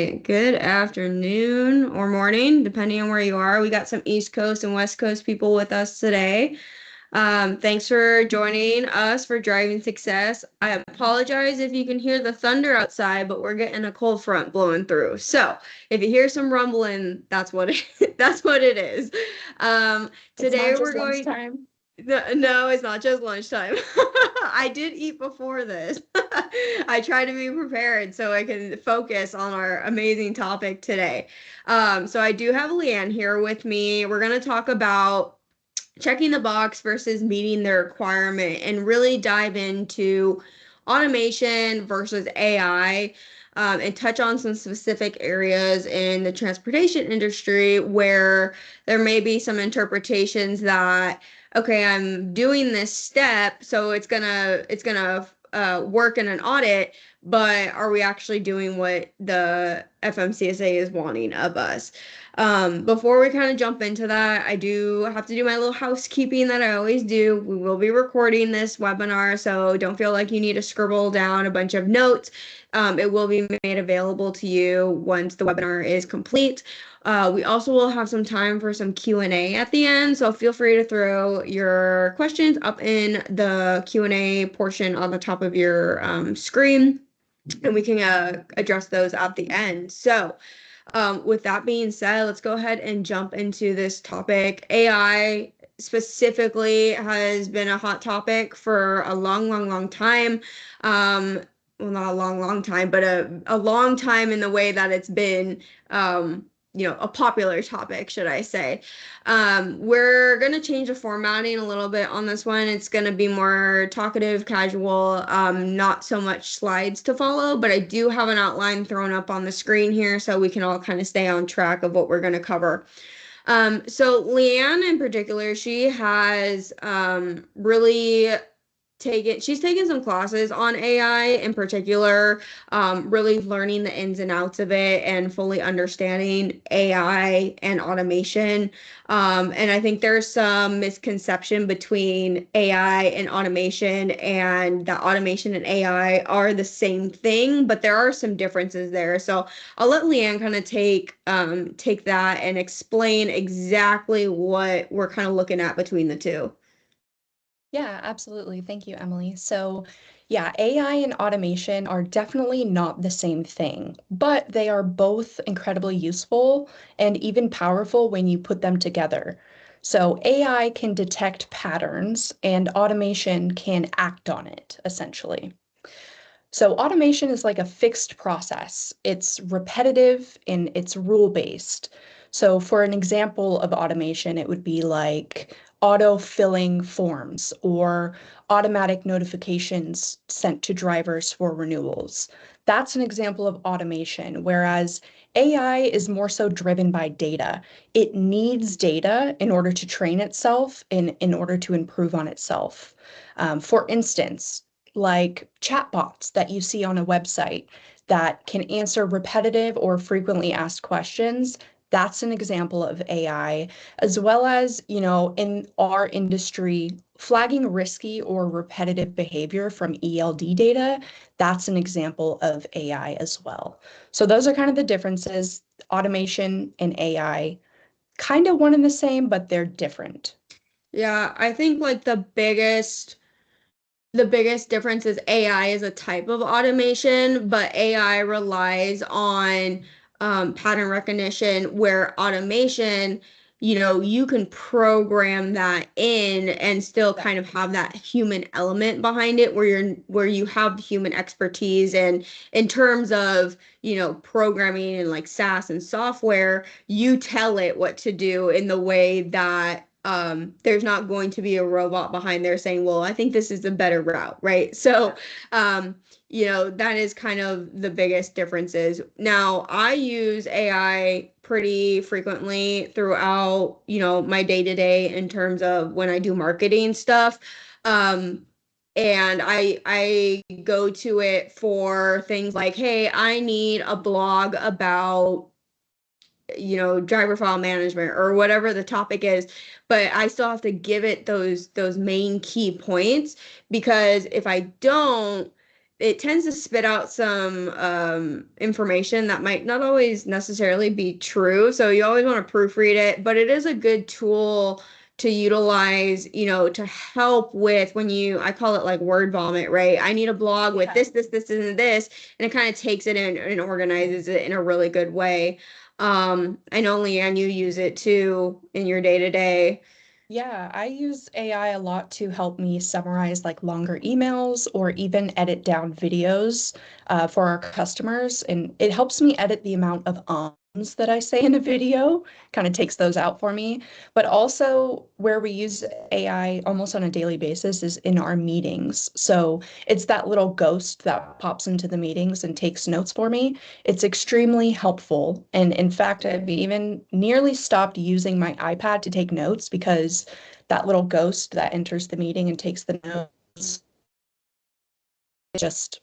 right. Good afternoon or morning, depending on where you are. We got some East Coast and West Coast people with us today. Thanks for joining us for Driving Success. I apologize if you can hear the thunder outside, but we're getting a cold front blowing through. So if you hear some rumbling, that's what that's what it is. It's Today not we're just going. lunchtime. No, it's not just lunchtime. I did eat before this. I try to be prepared so I can focus on our amazing topic today. So I do have Leann here with me. We're going to talk about checking the box versus meeting the requirement and really dive into automation versus AI. And touch on some specific areas in the transportation industry where there may be some interpretations that, okay, I'm doing this step, so it's gonna work in an audit, but are we actually doing what the FMCSA is wanting of us? Before we kind of jump into that, I do have to do my little housekeeping that I always do. We will be recording this webinar, so don't feel like you need to scribble down a bunch of notes. It will be made available to you once the webinar is complete. We also will have some time for some Q&A at the end, so feel free to throw your questions up in the Q&A portion on the top of your screen, and we can address those at the end. So with that being said, let's go ahead and jump into this topic. AI specifically has been a hot topic for a long time. Well, not a long time, but a long time in the way that it's been, a popular topic, should I say. We're going to change the formatting a little bit on this one. It's going to be more talkative, casual, not so much slides to follow, but I do have an outline thrown up on the screen here so we can all kind of stay on track of what we're going to cover. So Leann in particular, she has really she's taken some classes on AI in particular, really learning the ins and outs of it and fully understanding AI and automation. And I think there's some misconception between AI and automation, and that automation and AI are the same thing, but there are some differences there. So I'll let Leann kind of take that and explain exactly what we're kind of looking at between the two. Yeah, absolutely. Thank you, Emily. So, yeah, AI and automation are definitely not the same thing, but they are both incredibly useful and even powerful when you put them together. So, AI can detect patterns and automation can act on it, essentially. So, automation is like a fixed process. It's repetitive and it's rule-based. So, for an example of automation, it would be like auto-filling forms or automatic notifications sent to drivers for renewals. That's an example of automation, whereas AI is more so driven by data. It needs data in order to train itself and in order to improve on itself. For instance, like chatbots that you see on a website that can answer repetitive or frequently asked questions. That's an example of AI, as well as, in our industry, flagging risky or repetitive behavior from ELD data. That's an example of AI as well. So those are kind of the differences. Automation and AI, kind of one and the same, but they're different. Yeah, I think like the biggest difference is AI is a type of automation, but AI relies on pattern recognition, where automation, you can program that in and still kind of have that human element behind it, where you have human expertise. And in terms of, programming and like SaaS and software, you tell it what to do in the way that there's not going to be a robot behind there saying, well, I think this is a better route, right? So, that is kind of the biggest differences. Now, I use AI pretty frequently throughout, my day-to-day in terms of when I do marketing stuff. And I go to it for things like, hey, I need a blog about driver file management or whatever the topic is, but I still have to give it those main key points, because if I don't, it tends to spit out some information that might not always necessarily be true. So you always want to proofread it, but it is a good tool to utilize, to help with when I call it like word vomit, right? I need a blog with this, and this, and it kind of takes it in and organizes it in a really good way. I know, Leann, you use it too in your day to day. Yeah, I use AI a lot to help me summarize like longer emails or even edit down videos for our customers. And it helps me edit the amount of ums that I say in a video, kind of takes those out for me. But also, where we use AI almost on a daily basis is in our meetings. So it's that little ghost that pops into the meetings and takes notes for me. It's extremely helpful. And in fact, I've even nearly stopped using my iPad to take notes because that little ghost that enters the meeting and takes the notes is just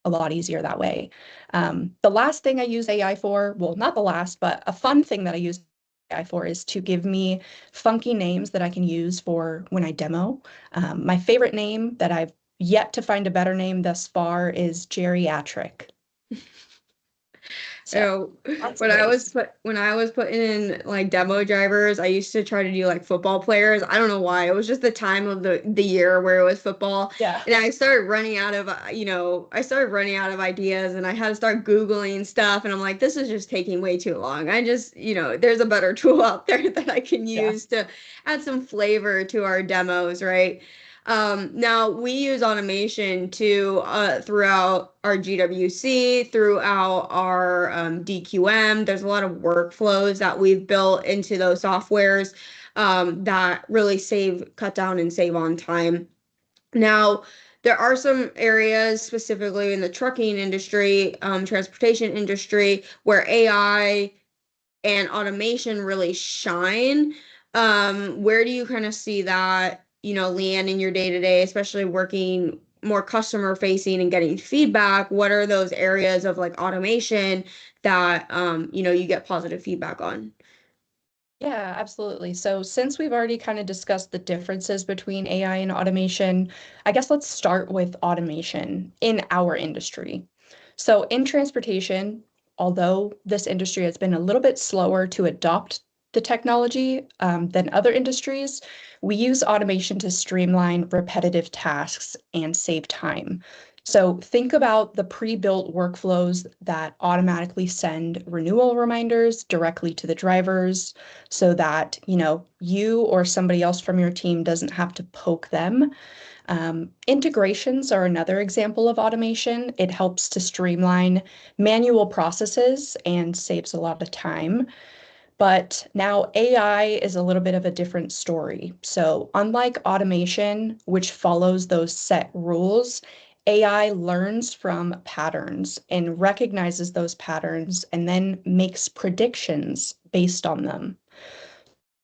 a lot easier that way. The last thing I use AI for, well, not the last, but a fun thing that I use AI for is to give me funky names that I can use for when I demo. My favorite name that I've yet to find a better name thus far is geriatric. You So know, lots of when I was ways. putting in like demo drivers, I used to try to do like football players. I don't know why. It was just the time of the year where it was football, Yeah. and I started running out of I started running out of ideas, and I had to start Googling stuff, and I'm like, this is just taking way too long. I just, there's a better tool out there that I can Yeah. use to add some flavor to our demos, right? Now we use automation to throughout our GWC, throughout our DQM. There's a lot of workflows that we've built into those softwares that really cut down and save on time. Now, there are some areas, specifically in the trucking industry, transportation industry, where AI and automation really shine. Where do you kind of see that, Leann, in your day to day, especially working more customer facing and getting feedback? What are those areas of like automation that you get positive feedback on? Yeah, absolutely. So since we've already kind of discussed the differences between AI and automation, I guess let's start with automation in our industry. So in transportation, although this industry has been a little bit slower to adopt the technology than other industries, we use automation to streamline repetitive tasks and save time. So think about the pre-built workflows that automatically send renewal reminders directly to the drivers so that, you or somebody else from your team doesn't have to poke them. Integrations are another example of automation. It helps to streamline manual processes and saves a lot of time. But now AI is a little bit of a different story. So, unlike automation, which follows those set rules, AI learns from patterns and recognizes those patterns and then makes predictions based on them.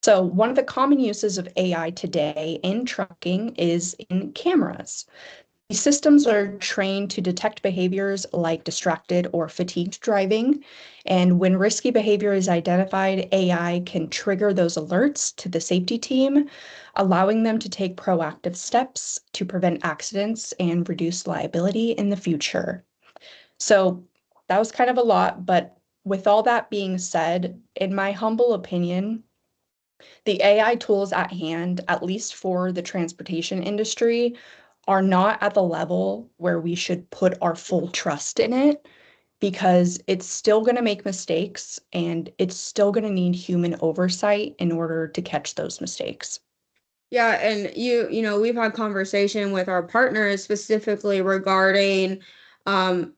So, one of the common uses of AI today in trucking is in cameras. These systems are trained to detect behaviors like distracted or fatigued driving. And when risky behavior is identified, AI can trigger those alerts to the safety team, allowing them to take proactive steps to prevent accidents and reduce liability in the future. So that was kind of a lot, but with all that being said, in my humble opinion, the AI tools at hand, at least for the transportation industry, are not at the level where we should put our full trust in it because it's still going to make mistakes and it's still going to need human oversight in order to catch those mistakes. Yeah, and we've had conversation with our partners specifically regarding um,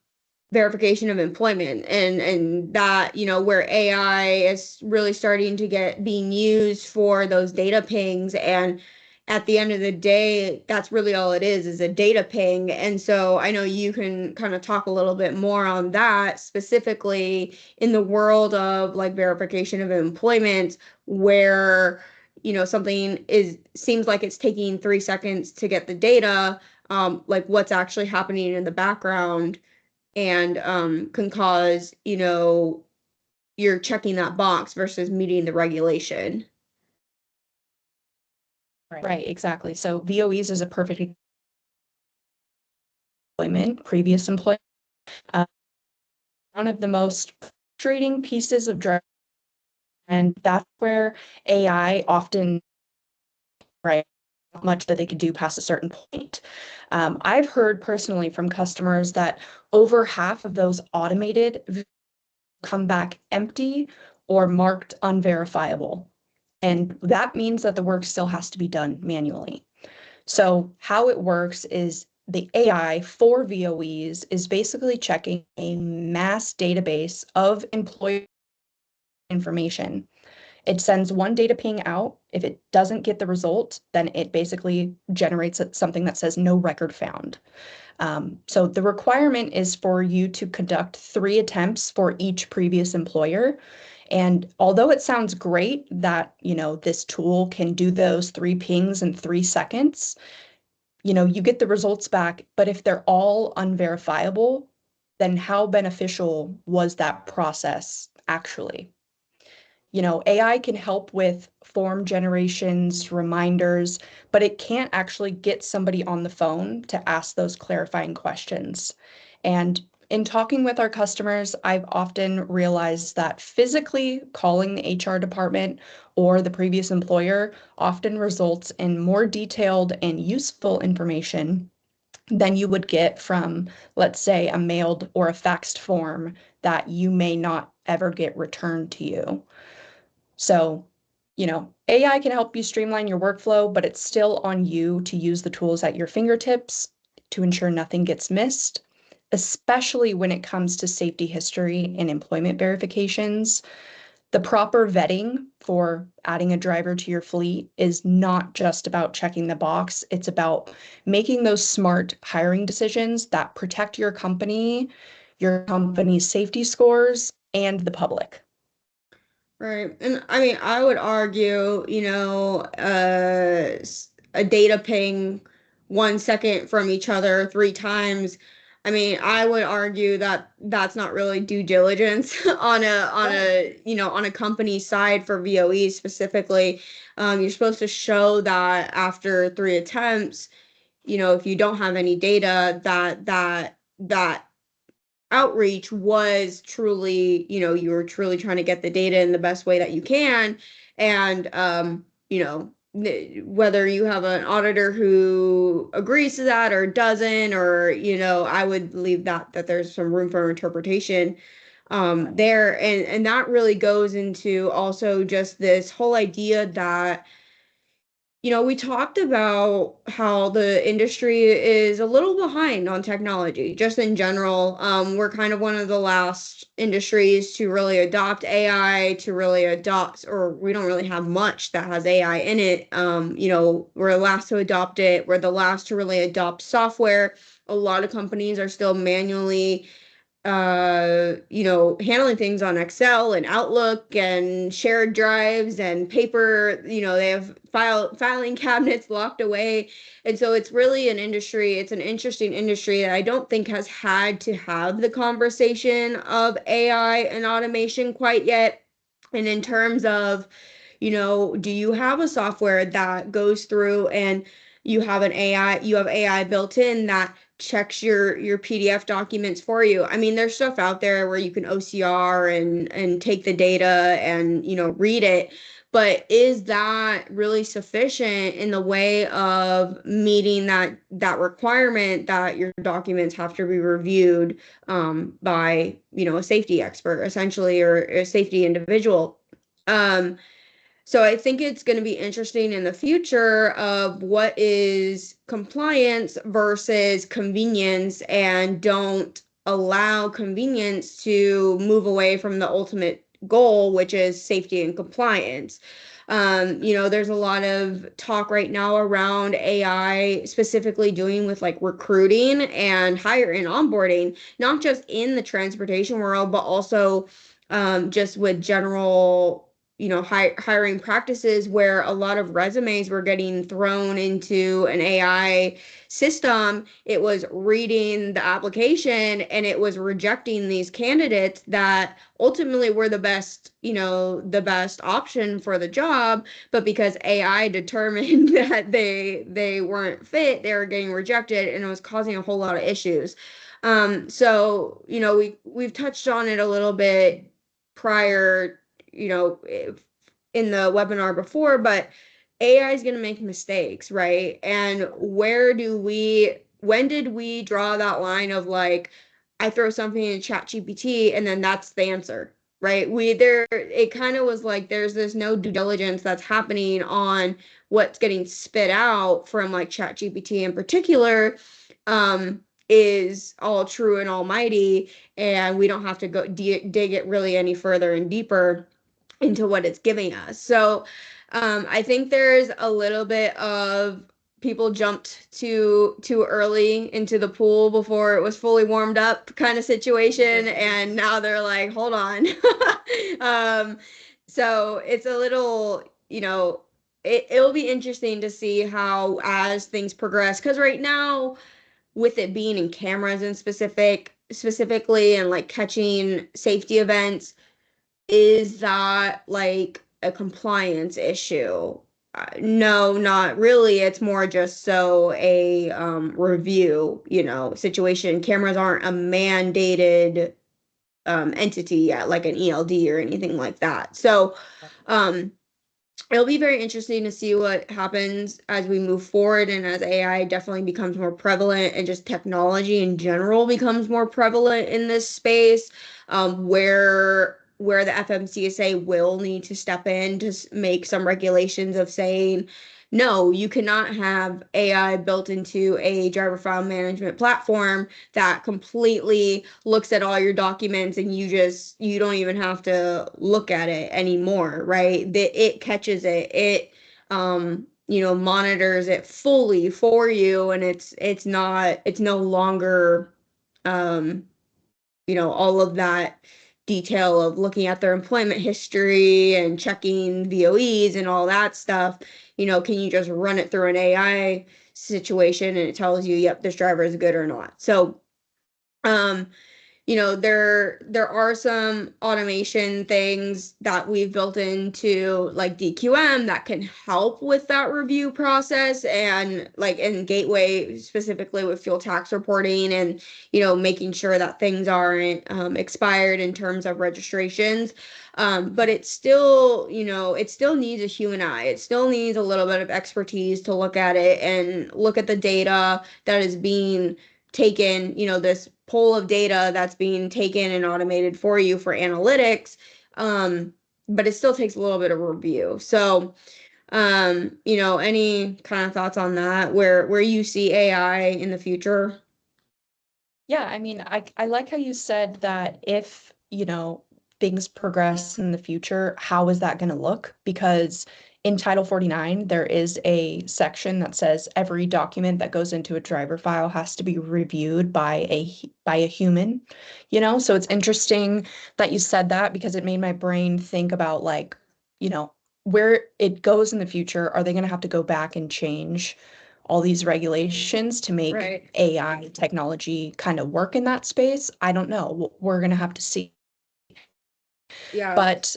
verification of employment, and that where AI is really starting to get being used for those data pings, and at the end of the day that's really all it is a data ping. And so I know you can kind of talk a little bit more on that, specifically in the world of like verification of employment, where something is seems like it's taking 3 seconds to get the data, like what's actually happening in the background, and can cause, you're checking that box versus meeting the regulation. Right, exactly. So VOEs is a perfect employment, previous employment. Uh, One of the most frustrating pieces of driving, and that's where AI often, right, not much that they could do past a certain point. I've heard personally from customers that over half of those automated come back empty or marked unverifiable. And that means that the work still has to be done manually. So how it works is the AI for VOEs is basically checking a mass database of employee information. It sends one data ping out. If it doesn't get the result, then it basically generates something that says no record found. So the requirement is for you to conduct 3 attempts for each previous employer. And although it sounds great that, this tool can do those 3 pings in 3 seconds, you get the results back, but if they're all unverifiable, then how beneficial was that process actually? AI can help with form generations, reminders, but it can't actually get somebody on the phone to ask those clarifying questions. And in talking with our customers, I've often realized that physically calling the HR department or the previous employer often results in more detailed and useful information than you would get from, let's say, a mailed or a faxed form that you may not ever get returned to you. So, AI can help you streamline your workflow, but it's still on you to use the tools at your fingertips to ensure nothing gets missed, especially when it comes to safety history and employment verifications. The proper vetting for adding a driver to your fleet is not just about checking the box. It's about making those smart hiring decisions that protect your company's safety scores, and the public. Right. And I mean, I would argue, a data ping 1 second from each other 3 times. I mean, I would argue that that's not really due diligence on a company side for VOE specifically. You're supposed to show that after 3 attempts, if you don't have any data, that outreach was truly, you were truly trying to get the data in the best way that you can. And, whether you have an auditor who agrees to that or doesn't, or, I would leave that there's some room for interpretation there. And that really goes into also just this whole idea that we talked about how the industry is a little behind on technology, just in general. We're kind of one of the last industries to really adopt AI, or we don't really have much that has AI in it. We're the last to adopt it. We're the last to really adopt software. A lot of companies are still manually handling things on Excel and Outlook and shared drives and paper. They have filing cabinets locked away. And so it's really it's an interesting industry that I don't think has had to have the conversation of AI and automation quite yet. And in terms of, do you have a software that goes through and you have AI built in that checks your PDF documents for you? I mean, there's stuff out there where you can OCR and take the data and, read it. But is that really sufficient in the way of meeting that requirement that your documents have to be reviewed by, a safety expert essentially, or a safety individual? So I think it's going to be interesting in the future of what is compliance versus convenience, and don't allow convenience to move away from the ultimate goal, which is safety and compliance. There's a lot of talk right now around AI specifically doing with like recruiting and hiring and onboarding, not just in the transportation world, but also just with general hiring practices where a lot of resumes were getting thrown into an AI system. It was reading the application and it was rejecting these candidates that ultimately were the best option for the job, but because AI determined that they weren't fit, they were getting rejected, and it was causing a whole lot of issues. So we've touched on it a little bit prior, in the webinar before, but AI is going to make mistakes, right? And when did we draw that line of like, I throw something in ChatGPT and then that's the answer, right? It kind of was like there's this no due diligence that's happening on what's getting spit out from like ChatGPT in particular, is all true and almighty, and we don't have to go dig it really any further and deeper into what it's giving us. So I think there's a little bit of people jumped too early into the pool before it was fully warmed up kind of situation, and now they're like, hold on. um, so it's a little, it'll be interesting to see how as things progress, because right now with it being in cameras and specifically and like catching safety events, is that like a compliance issue? No, not really. It's more just so a review, situation. Cameras aren't a mandated entity yet, like an ELD or anything like that. So um, it'll be very interesting to see what happens as we move forward and as AI definitely becomes more prevalent and just technology in general becomes more prevalent in this space, where the FMCSA will need to step in to make some regulations of saying, no, you cannot have AI built into a driver file management platform that completely looks at all your documents and you don't even have to look at it anymore, right? That it catches it, monitors it fully for you, and it's no longer all of that detail of looking at their employment history and checking VOEs and all that stuff. Can you just run it through an AI situation and it tells you, yep, this driver is good or not? So, um, there are some automation things that we've built into like DQM that can help with that review process, and like in Gateway specifically with fuel tax reporting and making sure that things aren't expired in terms of registrations. But it still needs a human eye. It still needs a little bit of expertise to look at it and look at the data that is being taken, this pool of data that's being taken and automated for you for analytics. But it still takes a little bit of review. So, any kind of thoughts on that, where you see AI in the future? Yeah, I mean, I like how you said that if, things progress in the future, how is that going to look? Because in Title 49, there is a section that says every document that goes into a driver file has to be reviewed by a human, So it's interesting that you said that because it made my brain think about like, where it goes in the future. Are they going to have to go back and change all these regulations to make Right. AI technology kind of work in that space? I don't know. We're going to have to see. Yeah. But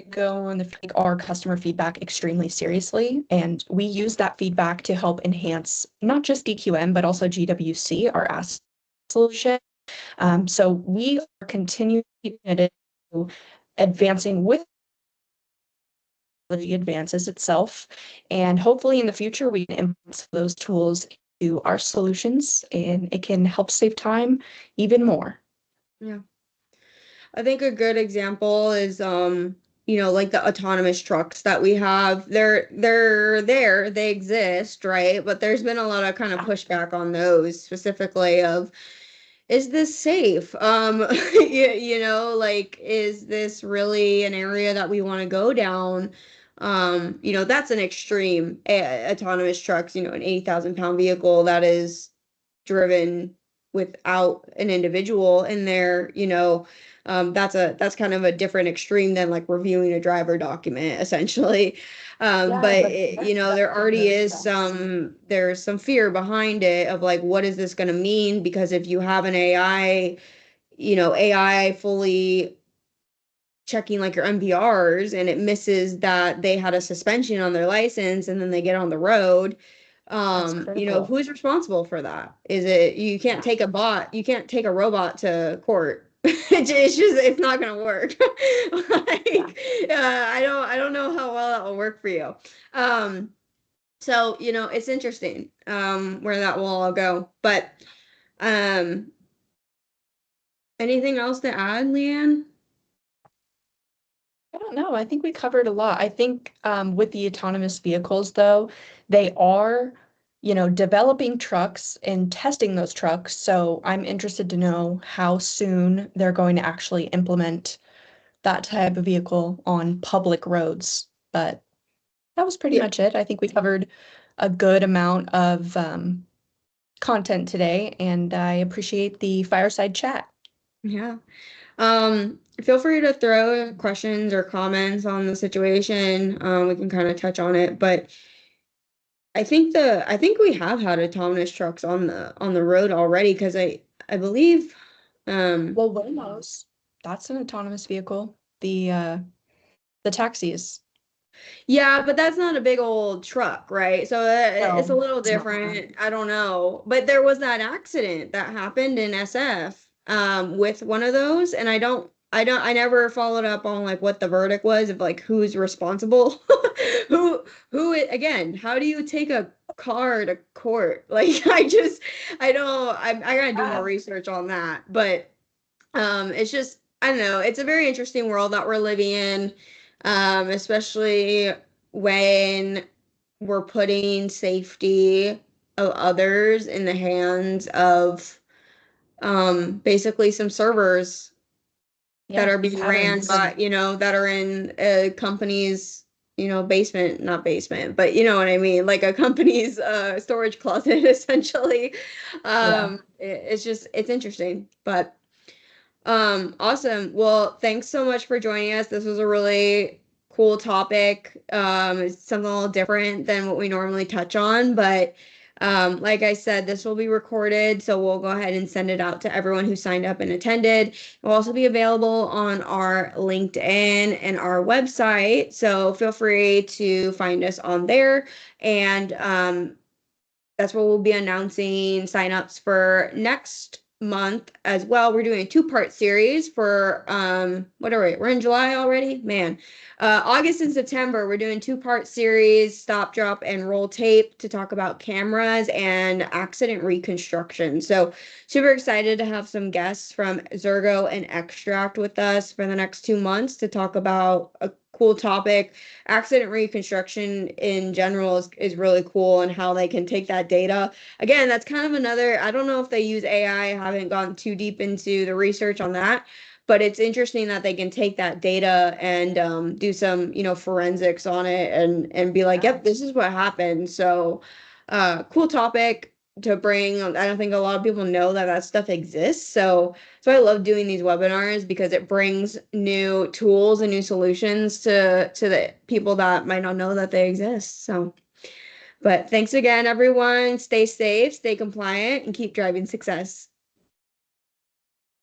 go and take our customer feedback extremely seriously, and we use that feedback to help enhance not just DQM but also GWC, our asset solution. So we are continuing to advancing with the advances itself, and hopefully in the future we can implement those tools to our solutions and it can help save time even more. Yeah. I think a good example is like the autonomous trucks that we have. They're there, they exist, right? But there's been a lot of kind of pushback on those specifically of, is this safe? Like, is this really an area that we want to go down? That's an extreme autonomous trucks, an 80,000 pound vehicle that is driven without an individual in there, that's kind of a different extreme than like reviewing a driver document essentially. Yeah, But but that there already makes is sense. there's some fear behind it of like, what is this going to mean? Because if you have an AI fully checking like your MPRs and it misses that they had a suspension on their license and then they get on the road, That's critical. who's responsible for that? Is it, you can't Yeah. take you can't take a robot to court. It's not gonna work. Yeah. Like, I don't know how well that will work for you. Um, so, it's interesting, where that will all go. But, um, anything else to add, Leanne? I don't know. I think we covered a lot. I think with the autonomous vehicles, though, they are, developing trucks and testing those trucks. So I'm interested to know how soon they're going to actually implement that type of vehicle on public roads. But that was pretty Yeah. much it. I think we covered a good amount of content today, and I appreciate the fireside chat. Yeah. Feel free to throw questions or comments on the situation. We can kind of touch on it, but I think we have had autonomous trucks on the road already because I believe, um, Well, Waymo's, that's an autonomous vehicle. The taxis. yeah, but that's not a big old truck, right? So it's a No, little it's not. different. I don't know, but there was that accident that happened in SF, with one of those, and I never followed up on like what the verdict was of like who's responsible, who again, how do you take a car to court? Like I don't, I gotta do more Yeah. research on that, but it's just, I don't know, it's a very interesting world that we're living in, especially when we're putting safety of others in the hands of basically some servers that Yeah, are being ran patterns. by, that are in a company's, basement, not basement, but you know what I mean, like a company's storage closet essentially. Yeah. It's interesting, but awesome. Well, thanks so much for joining us. This was a really cool topic. It's something a little different than what we normally touch on, but like I said, this will be recorded, so we'll go ahead and send it out to everyone who signed up and attended. It will also be available on our LinkedIn and our website, so feel free to find us on there. And that's what we'll be announcing signups for next month as well. We're doing a two-part series for what are we? We're in July already? Man. August and September, we're doing two-part series, stop, drop, and roll tape to talk about cameras and accident reconstruction. So super excited to have some guests from Zergo and Extract with us for the next 2 months to talk about a cool topic. Accident reconstruction in general is really cool, and how they can take that data. Again, that's kind of another, I don't know if they use AI. I haven't gone too deep into the research on that, but it's interesting that they can take that data and do some, forensics on it and be like, Yeah. yep, this is what happened. So, cool topic to bring. I don't think a lot of people know that that stuff exists. So I love doing these webinars because it brings new tools and new solutions to the people that might not know that they exist. So, but thanks again, everyone. Stay safe, stay compliant, and keep driving success.